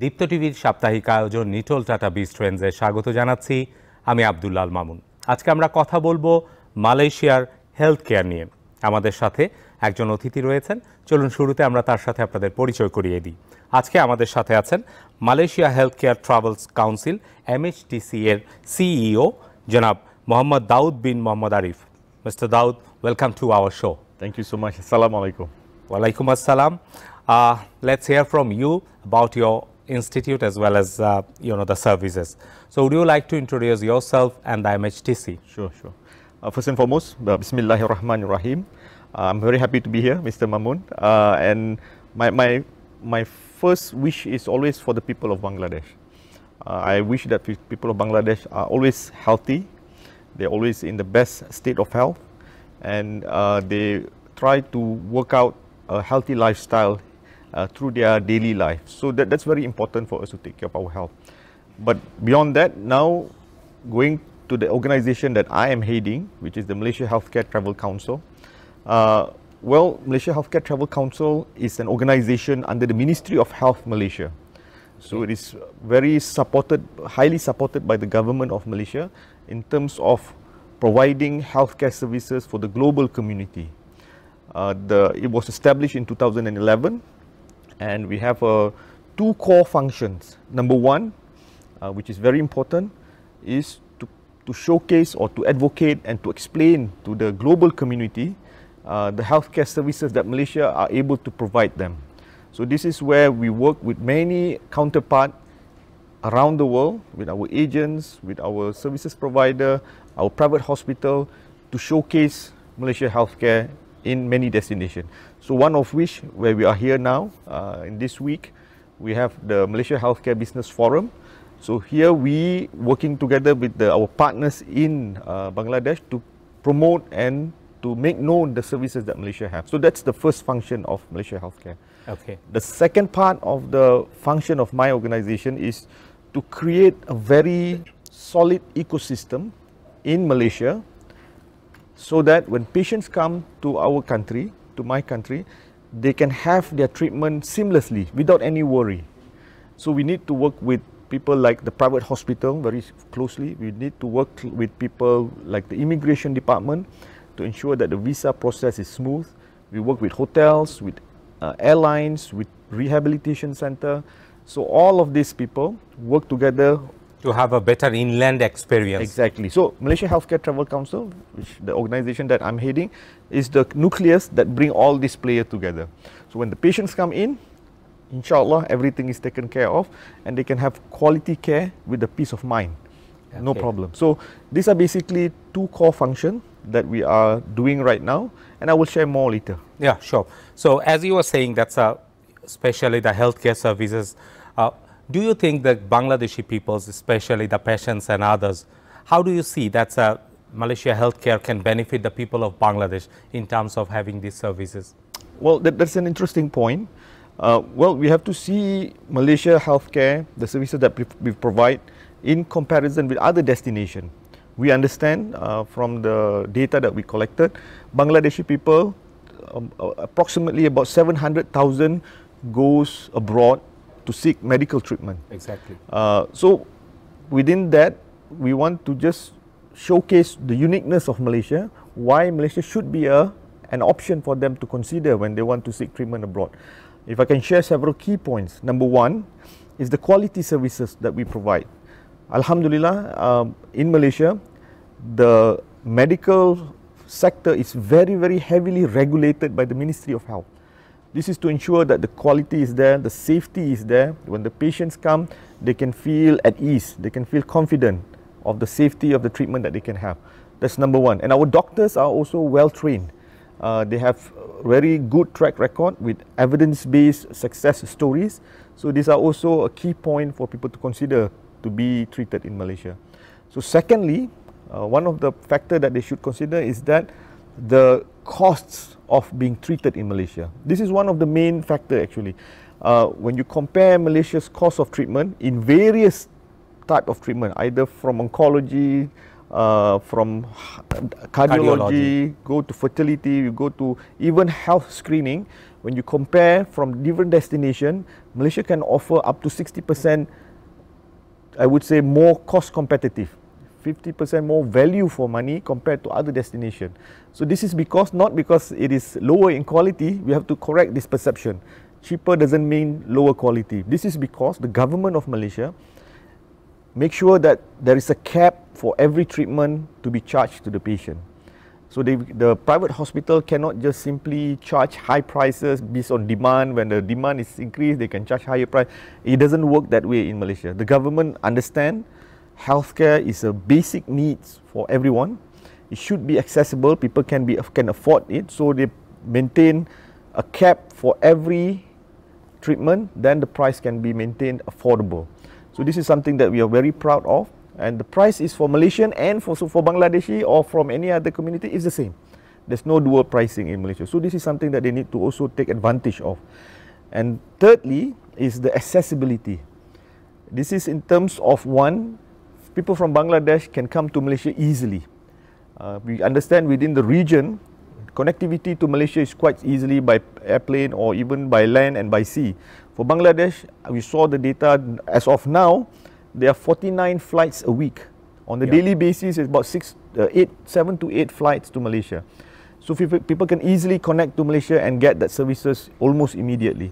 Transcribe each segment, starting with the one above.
দীপ্ত টিভির সাপ্তাহিক আয়োজন নিটল টাটা বিজ ট্রেন্ডসে স্বাগত জানাচ্ছি। আমি আব্দুল্লাল মামুন। আজকে আমরা কথা বলবো মালয়েশিয়ার হেলথ কেয়ার নিয়ে। আমাদের সাথে একজন অতিথি রয়েছেন, চলুন শুরুতে আমরা তার সাথে আপনাদের পরিচয় করিয়ে দিই। আজকে আমাদের সাথে আছেন Malaysia health care travels council MHTC এর সিইও জনাব Mohammad Daud bin Mohammad Arif. Mister Daud, welcome to our show. Thank you so much. Assalamu alaikum. Walaikum assalam. Let's hear from you about your institute as well as the services. So would you like to introduce yourself and the MHTC? Sure. First and foremost, Bismillahirrahmanirrahim. I'm very happy to be here, Mr. Mamun. And my first wish is always for the people of Bangladesh. I wish that people of Bangladesh are always healthy. They're always in the best state of health, and they try to work out a healthy lifestyle through their daily life. So that's very important for us to take care of our health. But beyond that, now going to the organization that I am heading, which is the Malaysia Healthcare Travel Council. Malaysia Healthcare Travel Council is an organization under the Ministry of Health Malaysia. So it is very supported, highly supported by the government of Malaysia in terms of providing healthcare services for the global community. It was established in 2011, and we have two core functions. Number one, which is very important, is to showcase or to advocate and to explain to the global community the healthcare services that Malaysia are able to provide them. So this is where we work with many counterparts around the world, with our agents, with our services provider, our private hospital, to showcase Malaysia healthcare in many destinations. So one of which, where we are here now, in this week, we have the Malaysia Healthcare Business Forum. So here we working together with our partners in Bangladesh to promote and to make known the services that Malaysia have. So that's the first function of Malaysia Healthcare. Okay. The second part of the function of my organization is to create a very solid ecosystem in Malaysia, so that when patients come to our country, to my country, they can have their treatment seamlessly without any worry. So we need to work with people like the private hospital very closely. We need to work with people like the immigration department to ensure that the visa process is smooth. We work with hotels, with airlines, with rehabilitation center. So all of these people work together to have a better inland experience. Exactly. So Malaysia Healthcare Travel Council, which the organization that I'm heading, is the nucleus that bring all these players together. So when the patients come in, inshallah, everything is taken care of, and they can have quality care with the peace of mind. Okay. No problem. So these are basically two core functions that we are doing right now, and I will share more later. Yeah, sure. So as you were saying, that's especially the healthcare services. Do you think that Bangladeshi peoples, especially the patients and others, how do you see that Malaysia healthcare can benefit the people of Bangladesh in terms of having these services? Well, that's an interesting point. We have to see Malaysia healthcare, the services that we provide, in comparison with other destinations. We understand from the data that we collected, Bangladeshi people, approximately about 700,000 goes abroad to seek medical treatment. Exactly. So within that, we want to just showcase the uniqueness of Malaysia, why Malaysia should be an option for them to consider when they want to seek treatment abroad. If I can share several key points. Number one is the quality services that we provide. Alhamdulillah, in Malaysia, the medical sector is very, very heavily regulated by the Ministry of Health. This is to ensure that the quality is there, the safety is there. When the patients come, they can feel at ease, they can feel confident of the safety of the treatment that they can have. That's number one. And our doctors are also well trained. They have very good track record with evidence-based success stories. So these are also a key point for people to consider to be treated in Malaysia. So secondly, one of the factors that they should consider is that the costs of being treated in Malaysia. This is one of the main factors actually. When you compare Malaysia's cost of treatment in various type of treatment, either from oncology, from cardiology, go to fertility, you go to even health screening, when you compare from different destinations, Malaysia can offer up to 60%, I would say, more cost competitive, 50% more value for money compared to other destinations. So this is not because it is lower in quality. We have to correct this perception. Cheaper doesn't mean lower quality. This is because the government of Malaysia make sure that there is a cap for every treatment to be charged to the patient. So the private hospital cannot just simply charge high prices based on demand. When the demand is increased, they can charge higher price. It doesn't work that way in Malaysia. The government understand healthcare is a basic needs for everyone. It should be accessible. People can afford it. So they maintain a cap for every treatment. Then the price can be maintained affordable. So this is something that we are very proud of. And the price is for Malaysian and for Bangladeshi or from any other community is the same. There's no dual pricing in Malaysia. So this is something that they need to also take advantage of. And thirdly is the accessibility. This is in terms of one, people from Bangladesh can come to Malaysia easily. We understand within the region, connectivity to Malaysia is quite easily by airplane or even by land and by sea. For Bangladesh, we saw the data as of now, there are 49 flights a week. On the daily basis, it's about 7 to 8 flights to Malaysia. So people can easily connect to Malaysia and get that services almost immediately.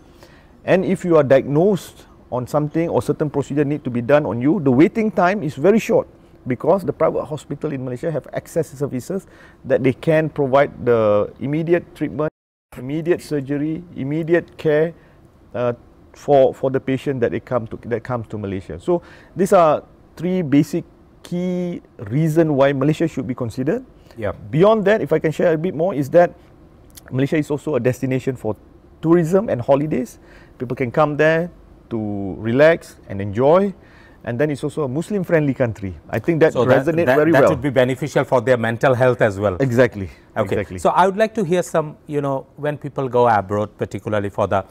And if you are diagnosed on something or certain procedure need to be done on you, the waiting time is very short because the private hospital in Malaysia have access to services that they can provide the immediate treatment, immediate surgery, immediate care for the patient that comes to Malaysia. So these are three basic key reasons why Malaysia should be considered. Yeah. Beyond that, if I can share a bit more, is that Malaysia is also a destination for tourism and holidays. People can come there to relax and enjoy. And then it's also a Muslim-friendly country. I think that resonates very well. That would be beneficial for their mental health as well. Exactly. Okay. Exactly. So I would like to hear some, when people go abroad, particularly for the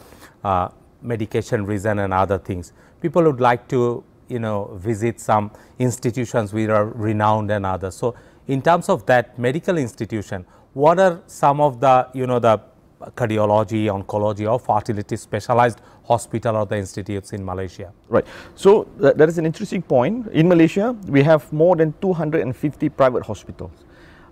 medication reason and other things, people would like to, visit some institutions which are renowned and others. So in terms of that medical institution, what are some of the, the cardiology, oncology or fertility specialized hospital or the institutes in Malaysia? Right. So that is an interesting point. In Malaysia, we have more than 250 private hospitals.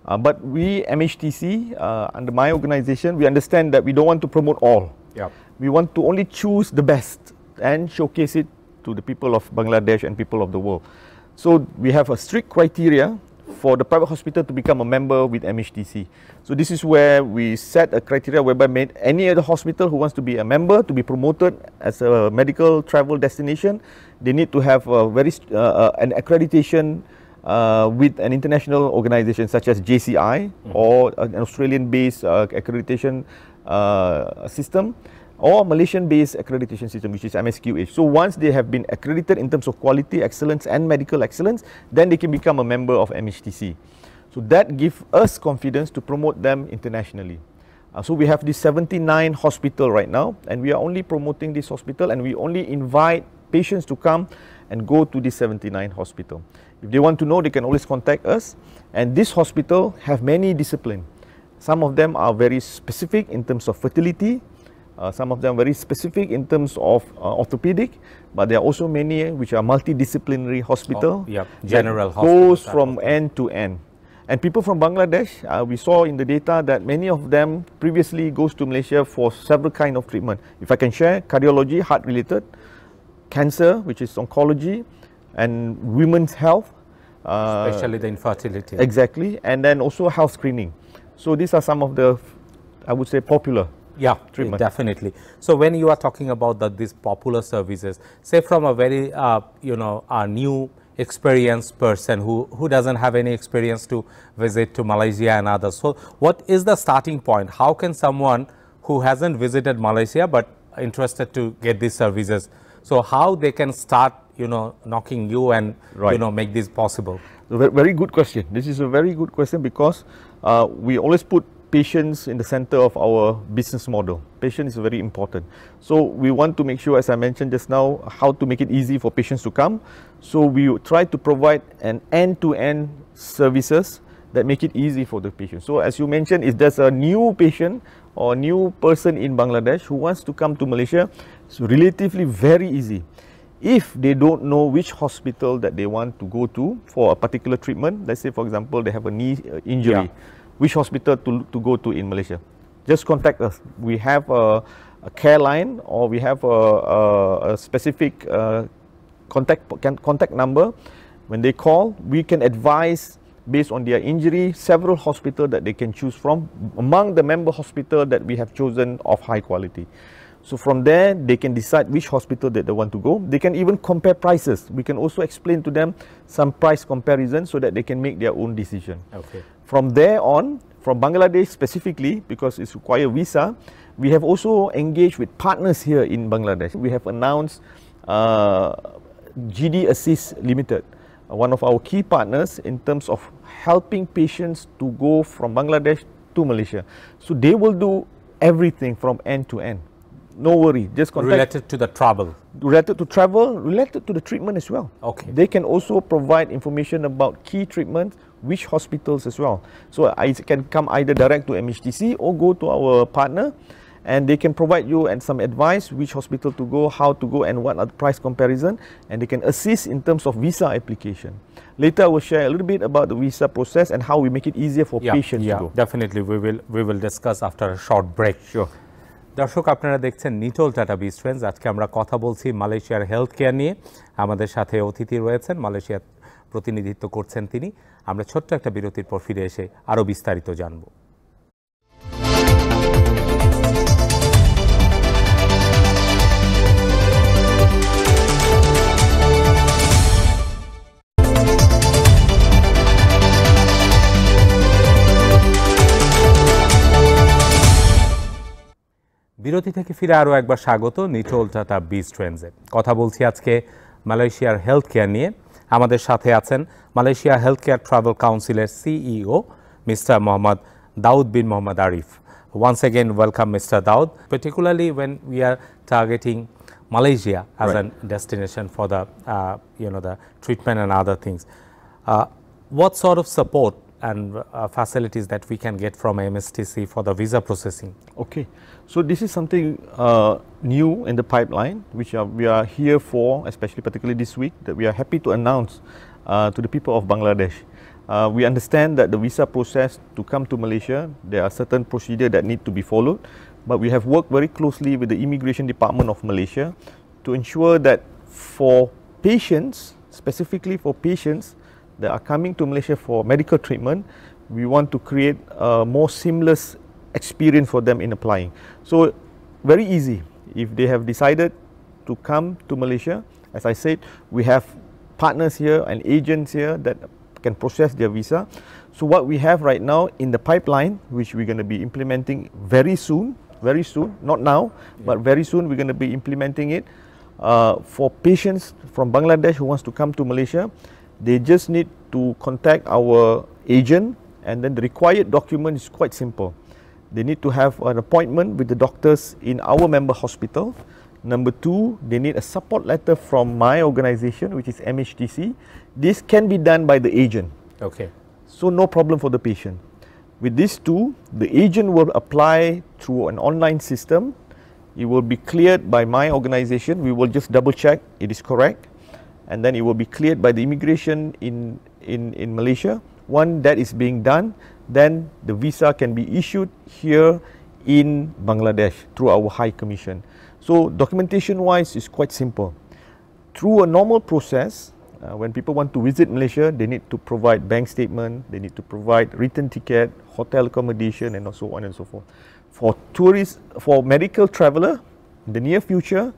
But we, MHTC, under my organization, we understand that we don't want to promote all. Yep. We want to only choose the best and showcase it to the people of Bangladesh and people of the world. So we have a strict criteria for the private hospital to become a member with MHTC. So this is where we set a criteria whereby any other hospital who wants to be a member, to be promoted as a medical travel destination, they need to have a an accreditation with an international organization such as JCI or an Australian-based accreditation system or Malaysian-based accreditation system, which is MSQH. So once they have been accredited in terms of quality excellence and medical excellence, then they can become a member of MHTC. So that gives us confidence to promote them internationally. So we have this 79 hospital right now, and we are only promoting this hospital, and we only invite patients to come and go to this 79 hospital. If they want to know, they can always contact us. And this hospital have many disciplines. Some of them are very specific in terms of fertility. Some of them very specific in terms of orthopedic, but there are also many which are multidisciplinary hospital. General hospital. Goes from end to end. And people from Bangladesh, we saw in the data that many of them previously goes to Malaysia for several kind of treatment. If I can share, cardiology, heart related, cancer, which is oncology, and women's health. Especially the infertility. Exactly, and then also health screening. So these are some of the, I would say, popular treatment. Definitely. So when you are talking about these popular services, say from a very, a new experienced person who doesn't have any experience to visit to Malaysia and others. So what is the starting point? How can someone who hasn't visited Malaysia but interested to get these services, so how they can start, knocking you and, make this possible? Very good question. This is a very good question because we always put patients in the center of our business model. Patient is very important. So we want to make sure, as I mentioned just now, how to make it easy for patients to come. So we try to provide an end-to-end services that make it easy for the patient. So as you mentioned, if there's a new patient or new person in Bangladesh who wants to come to Malaysia, it's relatively very easy. If they don't know which hospital that they want to go to for a particular treatment, let's say for example they have a knee injury, which hospital to go to in Malaysia, just contact us. We have a care line, or we have a specific contact number. When they call, we can advise based on their injury several hospitals that they can choose from among the member hospital that we have chosen of high quality. So from there, they can decide which hospital that they want to go. They can even compare prices. We can also explain to them some price comparison so that they can make their own decision. Okay. From there on, from Bangladesh specifically, because it's require visa, we have also engaged with partners here in Bangladesh. We have announced GD Assist Limited, one of our key partners in terms of helping patients to go from Bangladesh to Malaysia. So they will do everything from end to end. No worry, just contact. Related to the travel? Related to travel, related to the treatment as well. Okay. They can also provide information about key treatments, which hospitals as well. So I can come either direct to MHTC or go to our partner, and they can provide you and some advice which hospital to go, how to go, and what are the price comparison, and they can assist in terms of visa application. Later I will share a little bit about the visa process and how we make it easier for patients to go. Definitely we will discuss after a short break. Sure. দর্শক আপনারা দেখছেন Nitol tata বিজ Trends. আজকে আমরা কথা বলছি মালয়েশিয়ার health care নিয়ে। আমাদের সাথে অতিথি রয়েছেন, মালয়েশিয়ার প্রতিনিধিত্ব করছেন তিনি। আমরা ছোট্ট একটা বিরতির পর ফিরে এসে আরও বিস্তারিত জানব। বিরতি থেকে ফিরে আরও একবার স্বাগত নিটল টাটা বিজ ট্রেন্ডসে। কথা বলছি আজকে মালয়েশিয়ার হেলথ কেয়ার নিয়ে। আমাদের সাথে আছেন মালয়েশিয়া হেলথ কেয়ার ট্রাভেল কাউন্সিলের CEO mister Mohammad Daud bin Mohammad Arif. Once again, welcome Mr. Daud, particularly when we are targeting Malaysia as a destination for the the treatment and other things. What sort of support and facilities that we can get from MSTC for the visa processing? Okay, so this is something new in the pipeline, which we are here for, especially particularly this week, that we are happy to announce to the people of Bangladesh. We understand that the visa process to come to Malaysia, there are certain procedures that need to be followed, but we have worked very closely with the Immigration Department of Malaysia to ensure that for patients, specifically for patients that are coming to Malaysia for medical treatment, we want to create a more seamless experience for them in applying. So very easy. If they have decided to come to Malaysia, as I said, we have partners here and agents here that can process their visa. So what we have right now in the pipeline, which we're going to be implementing very soon, not now, but very soon we're going to be implementing it for patients from Bangladesh who wants to come to Malaysia. They just need to contact our agent, and then the required document is quite simple. They need to have an appointment with the doctors in our member hospital. Number two, they need a support letter from my organization, which is MHTC. This can be done by the agent. Okay. So no problem for the patient. With these two, the agent will apply through an online system. It will be cleared by my organization. We will just double check it is correct, and then it will be cleared by the immigration in Malaysia. One that is being done, then the visa can be issued here in Bangladesh through our High Commission. So documentation wise is quite simple. Through a normal process, when people want to visit Malaysia, they need to provide bank statement, they need to provide return ticket, hotel accommodation, and so on and so forth. For tourists, for medical traveler, in the near future,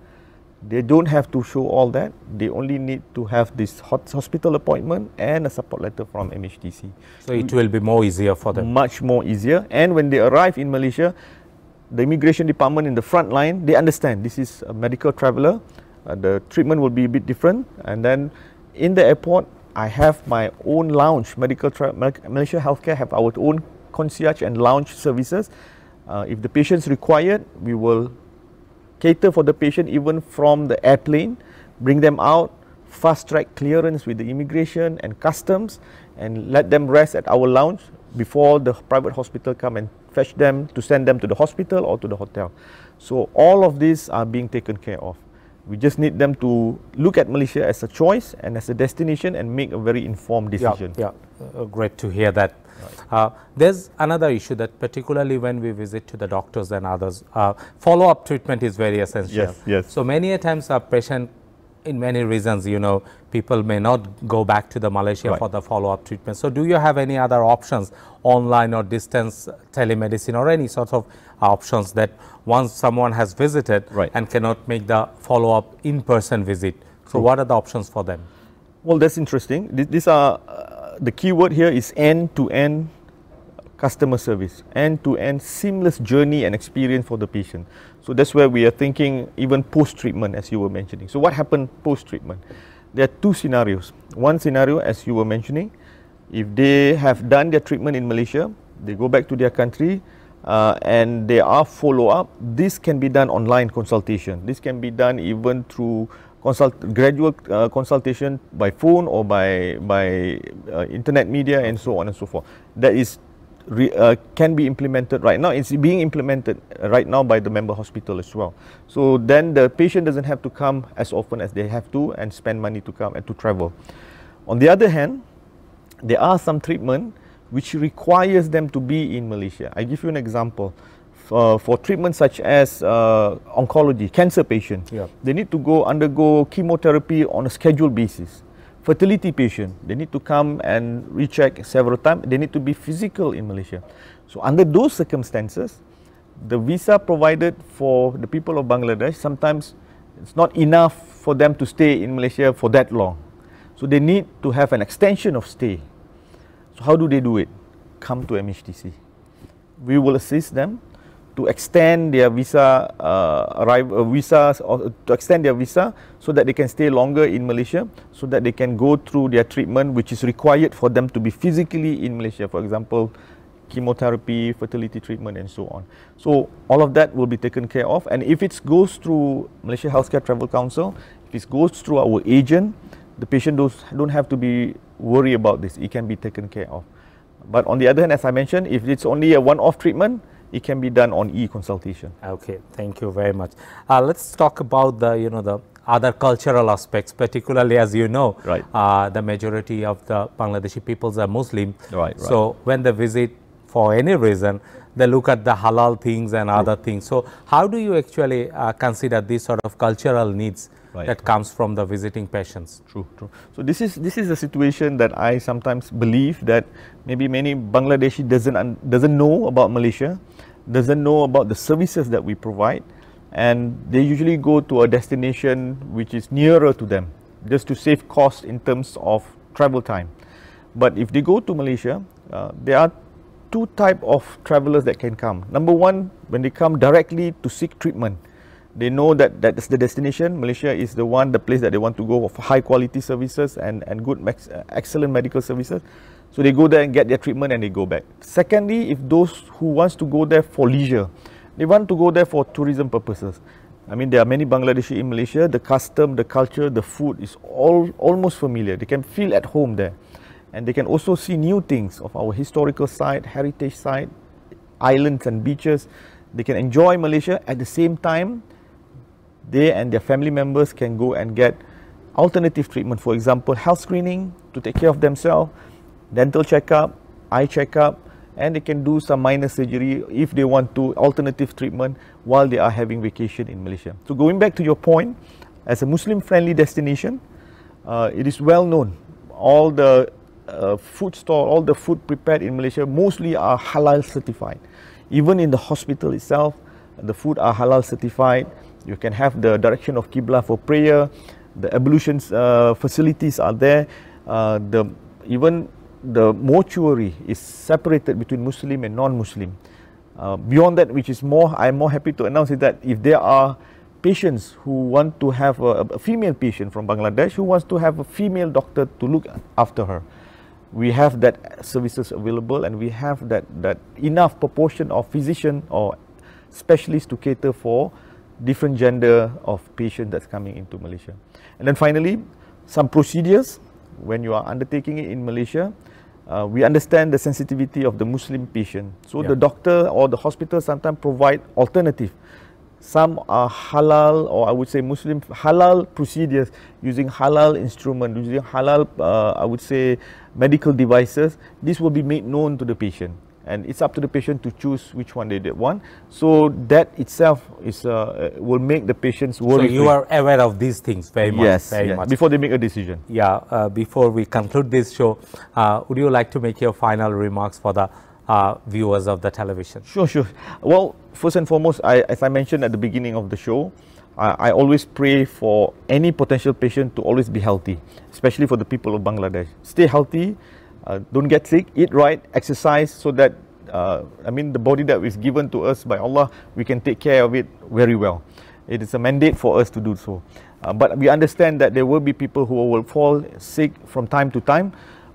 they don't have to show all that. They only need to have this hospital appointment and a support letter from MHTC. So it will be more easier for them. Much more easier. And when they arrive in Malaysia, the immigration department in the front line, they understand this is a medical traveler. The treatment will be a bit different. And then in the airport, I have my own lounge. Malaysia Healthcare have our own concierge and lounge services. If the patient's required, we will cater for the patient even from the airplane, bring them out fast-track clearance with the immigration and customs, and let them rest at our lounge before the private hospital come and fetch them to send them to the hospital or to the hotel. So all of these are being taken care of. We just need them to look at Malaysia as a choice and as a destination and make a very informed decision. Great to hear that. Right. There's another issue that particularly when we visit to the doctors and others, follow-up treatment is very essential. Yes. So many a times a patient, in many reasons, you know, people may not go back to the Malaysia for the follow-up treatment. So do you have any other options, online or distance telemedicine or any sort of options that once someone has visited and cannot make the follow-up in-person visit? So what are the options for them? Well, that's interesting. These are, the key word here is end-to-end customer service, end-to-end seamless journey and experience for the patient. So that's where we are thinking even post-treatment, as you were mentioning. So what happened post-treatment? There are two scenarios. One scenario, as you were mentioning, if they have done their treatment in Malaysia, they go back to their country and they are follow-up, this can be done online consultation. This can be done even through gradual consultation by phone or by internet media and so on and so forth. That is can be implemented right now. It's being implemented right now by the member hospital as well. So then the patient doesn't have to come as often as they have to and spend money to come and to travel. On the other hand, there are some treatment which requires them to be in Malaysia. I give you an example. For treatment such as oncology, cancer patient, they need to undergo chemotherapy on a scheduled basis. Fertility patient, they need to come and recheck several times. They need to be physical in Malaysia. So under those circumstances, the visa provided for the people of Bangladesh, sometimes it's not enough for them to stay in Malaysia for that long. So they need to have an extension of stay. So how do they do it? Come to MHTC. We will assist them to extend their visa to extend their visa so that they can stay longer in Malaysia, so that they can go through their treatment which is required for them to be physically in Malaysia, for example chemotherapy, fertility treatment and so on. So all of that will be taken care of, and if it goes through Malaysia Healthcare Travel Council, if it goes through our agent, the patient don't have to be worried about this. It can be taken care of. But on the other hand, as I mentioned, if it's only a one-off treatment, it can be done on e-consultation. Okay, thank you very much. Let's talk about the other cultural aspects, particularly as you know, the majority of the Bangladeshi peoples are Muslim. So when they visit for any reason, they look at the halal things and other things. So how do you actually consider these sort of cultural needs that comes from the visiting patients? True. So this is a situation that I sometimes believe that maybe many Bangladeshi doesn't know about Malaysia, doesn't know about the services that we provide, and they usually go to a destination which is nearer to them just to save cost in terms of travel time. But if they go to Malaysia, there are two types of travelers that can come. Number one, when they come directly to seek treatment, they know that that's the destination. Malaysia is the place that they want to go for high quality services and good, excellent medical services. So they go there and get their treatment and they go back. Secondly, if those who wants to go there for leisure, they want to go there for tourism purposes. I mean, there are many Bangladeshi in Malaysia. The custom, the culture, the food is almost familiar. They can feel at home there. And they can also see new things of our historical site, heritage site, islands and beaches. They can enjoy Malaysia. At the same time, they and their family members can go and get alternative treatment. For example, health screening to take care of themselves, dental checkup, eye checkup, and they can do some minor surgery if they want to, alternative treatment while they are having vacation in Malaysia. So going back to your point, as a Muslim-friendly destination, it is well known. All the food store, all the food prepared in Malaysia mostly are halal certified. Even in the hospital itself, the food are halal certified. You can have the direction of Qibla for prayer. The ablution facilities are there. Even the mortuary is separated between Muslim and non-Muslim. Beyond that, which is I'm more happy to announce is that if there are patients who want to have a female patient from Bangladesh who wants to have a female doctor to look after her, we have that services available, and we have that enough proportion of physician or specialists to cater for different gender of patient that's coming into Malaysia. And then finally, some procedures when you are undertaking it in Malaysia. We understand the sensitivity of the Muslim patient. So the doctor or the hospital sometimes provide alternative. Some are halal, or I would say Muslim halal procedures, using halal instrument, using halal, I would say, medical devices. This will be made known to the patient, and it's up to the patient to choose which one they want. So that itself is will make the patients worry. So you are aware of these things very much. Yes, very much. Before they make a decision. Yeah. Before we conclude this show, would you like to make your final remarks for the viewers of the television? Sure. Well, first and foremost, as I mentioned at the beginning of the show, I always pray for any potential patient to always be healthy, especially for the people of Bangladesh. Stay healthy, don't get sick, eat right, exercise, so that the body that is given to us by Allah, we can take care of it very well. It is a mandate for us to do so. But we understand that there will be people who will fall sick from time to time.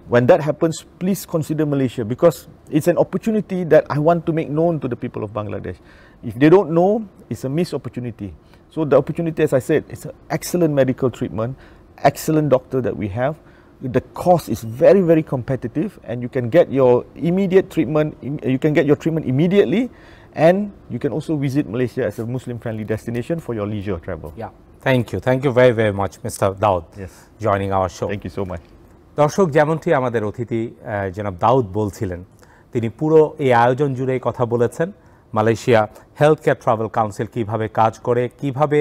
When that happens, please consider Malaysia, because it's an opportunity that I want to make known to the people of Bangladesh. If they don't know, it's a missed opportunity. So the opportunity, as I said, it's an excellent medical treatment, excellent doctor that we have. The cost is very, very competitive, and you can get your immediate treatment, you can get your treatment immediately, and you can also visit Malaysia as a Muslim-friendly destination for your leisure travel. Yeah, thank you very, very much, Mr. Daud, joining our show. Thank you so much. দর্শক, যেমনটি আমাদের অতিথি জনাব দাউদ বলছিলেন, তিনি পুরো এই আয়োজন জুড়েই কথা বলেছেন Malaysia health care travel council কিভাবে কাজ করে, কিভাবে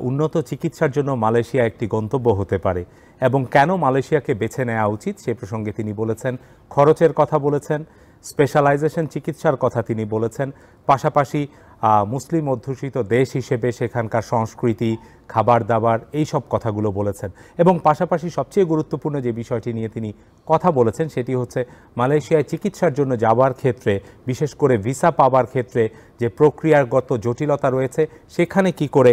উন্নত চিকিৎসার জন্য মালয়েশিয়া একটি গন্তব্য হতে পারে এবং কেন মালয়েশিয়াকে বেছে নেওয়া উচিত সে প্রসঙ্গে তিনি বলেছেন। খরচের কথা বলেছেন, স্পেশালাইজেশন চিকিৎসার কথা তিনি বলেছেন, পাশাপাশি মুসলিম অধ্যুষিত দেশ হিসেবে সেখানকার সংস্কৃতি, খাবার দাবার, এই সব কথাগুলো বলেছেন। এবং পাশাপাশি সবচেয়ে গুরুত্বপূর্ণ যে বিষয়টি নিয়ে তিনি কথা বলেছেন সেটি হচ্ছে মালয়েশিয়ায় চিকিৎসার জন্য যাওয়ার ক্ষেত্রে, বিশেষ করে ভিসা পাওয়ার ক্ষেত্রে যে প্রক্রিয়াগত জটিলতা রয়েছে, সেখানে কি করে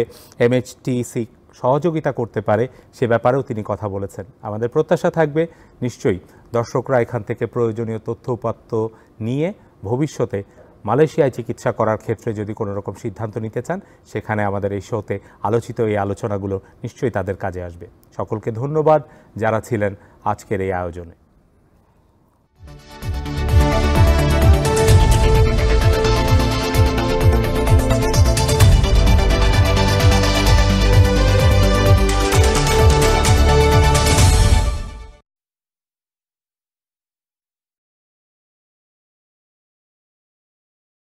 MHTC সহযোগিতা করতে পারে সে ব্যাপারেও তিনি কথা বলেছেন। আমাদের প্রত্যাশা থাকবে নিশ্চয়ই দর্শকরা এখান থেকে প্রয়োজনীয় তথ্য উপাত্ত নিয়ে ভবিষ্যতে মালয়েশিয়ায় চিকিৎসা করার ক্ষেত্রে যদি কোনো রকম সিদ্ধান্ত নিতে চান, সেখানে আমাদের এই শোতে আলোচিত এই আলোচনাগুলো নিশ্চয়ই তাদের কাজে আসবে। সকলকে ধন্যবাদ যারা ছিলেন আজকের এই আয়োজনে।